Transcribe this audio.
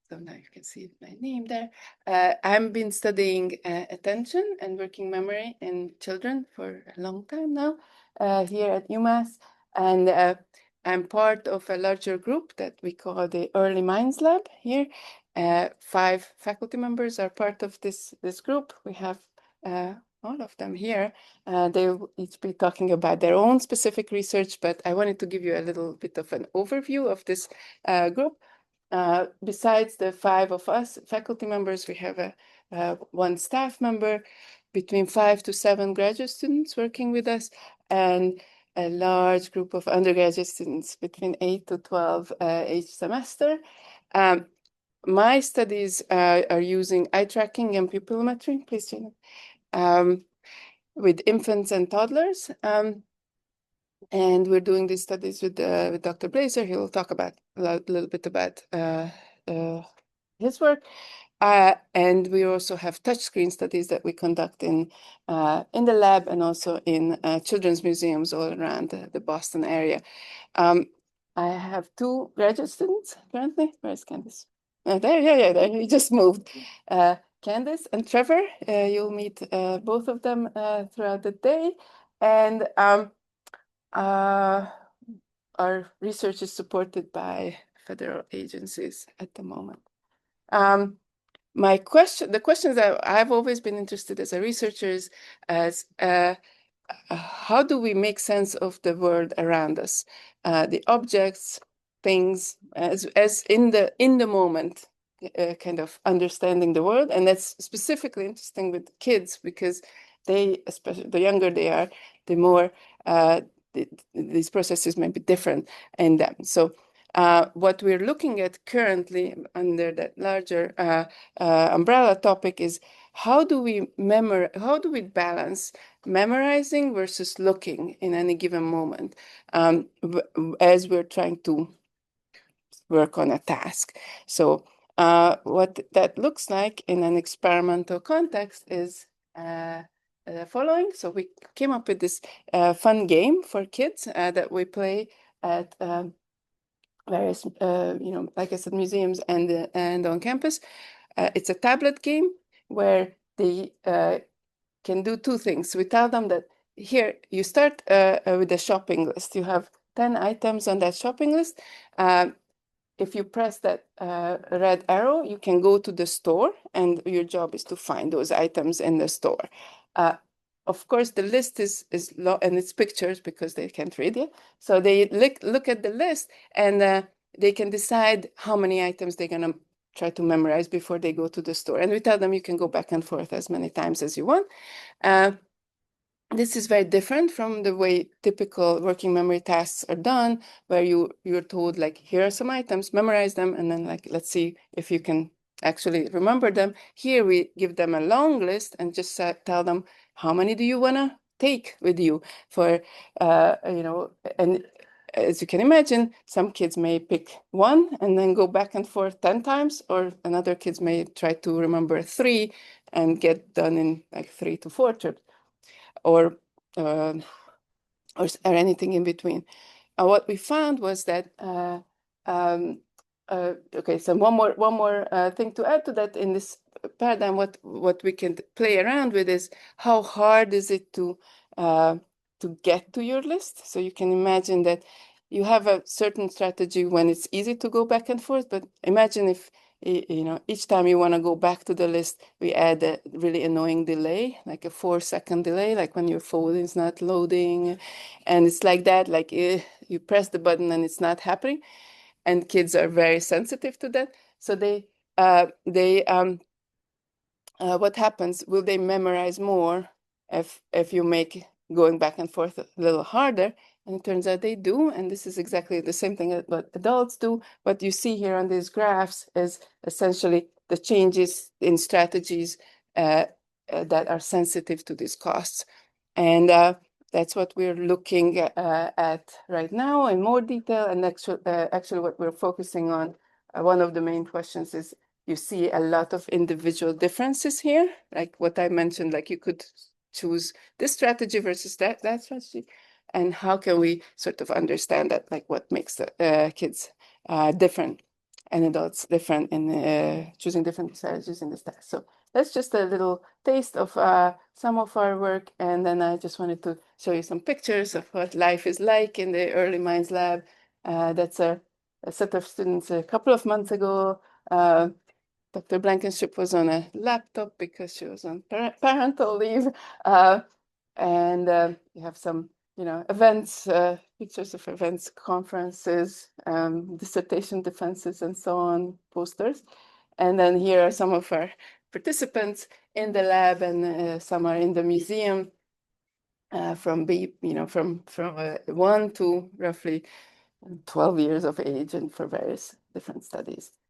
So now you can see my name there. I've been studying attention and working memory in children for a long time now here at UMass. And I'm part of a larger group that we call the Early Minds Lab here. 5 faculty members are part of this group. We have all of them here. They will each be talking about their own specific research, but I wanted to give you a little bit of an overview of this group. Besides the 5 of us faculty members, we have one staff member, between 5 to 7 graduate students working with us, and a large group of undergraduate students, between 8 to 12 each semester. My studies are using eye tracking and pupillometry, please, Gina, with infants and toddlers. And we're doing these studies with Dr. Blazer. He will talk about a little bit about his work. And we also have touchscreen studies that we conduct in the lab and also in children's museums all around the Boston area. I have 2 graduate students currently. Where's Candice? There, yeah, there. He just moved. Candice and Trevor. You'll meet both of them throughout the day. And our research is supported by federal agencies at the moment. The questions that I've always been interested as a researcher is as how do we make sense of the world around us, the objects, things, as in the moment, kind of understanding the world. And that's specifically interesting with kids because they, especially the younger they are, the more these processes may be different in them. So what we're looking at currently under that larger umbrella topic is how do we balance memorizing versus looking in any given moment as we're trying to work on a task. So what that looks like in an experimental context is the following. So we came up with this fun game for kids that we play at various, like I said, museums and on campus. It's a tablet game where they can do 2 things. We tell them that here you start with a shopping list. You have 10 items on that shopping list. If you press that red arrow, you can go to the store, and your job is to find those items in the store. Of course, the list is low, and it's pictures because they can't read it. So they look at the list, and they can decide how many items they're going to try to memorize before they go to the store. And we tell them you can go back and forth as many times as you want. This is very different from the way typical working memory tasks are done, where you're told, like, here are some items, memorize them, and then, like, let's see if you can actually remember them. Here we give them a long list and just tell them, how many do you want to take with you for, and as you can imagine, some kids may pick 1 and then go back and forth 10 times, or another kids may try to remember 3 and get done in like 3 to 4 trips. Or anything in between. What we found was that okay. So one more thing to add to that in this paradigm. What we can play around with is how hard is it to get to your list. So you can imagine that you have a certain strategy when it's easy to go back and forth, but imagine if each time you want to go back to the list, we add a really annoying delay, like a 4-second delay, like when your phone is not loading, and it's like that, like you press the button and it's not happening, and kids are very sensitive to that. So what happens? Will they memorize more if you make going back and forth a little harder? And it turns out they do, and this is exactly the same thing that what adults do. What you see here on these graphs is essentially the changes in strategies that are sensitive to these costs. And that's what we're looking at right now in more detail. And actually what we're focusing on, one of the main questions is, you see a lot of individual differences here, like what I mentioned, like you could choose this strategy versus that strategy. And how can we sort of understand that, like what makes the kids different? and adults different in choosing different strategies in this test. So that's just a little taste of some of our work. And then I just wanted to show you some pictures of what life is like in the Early Minds Lab. That's a set of students a couple of months ago. Dr. Blankenship was on a laptop because she was on parental leave. And you have some, events, pictures of events, conferences, dissertation defenses, and so on, posters. And then here are some of our participants in the lab, and some are in the museum, from 1 to roughly 12 years of age, and for various different studies.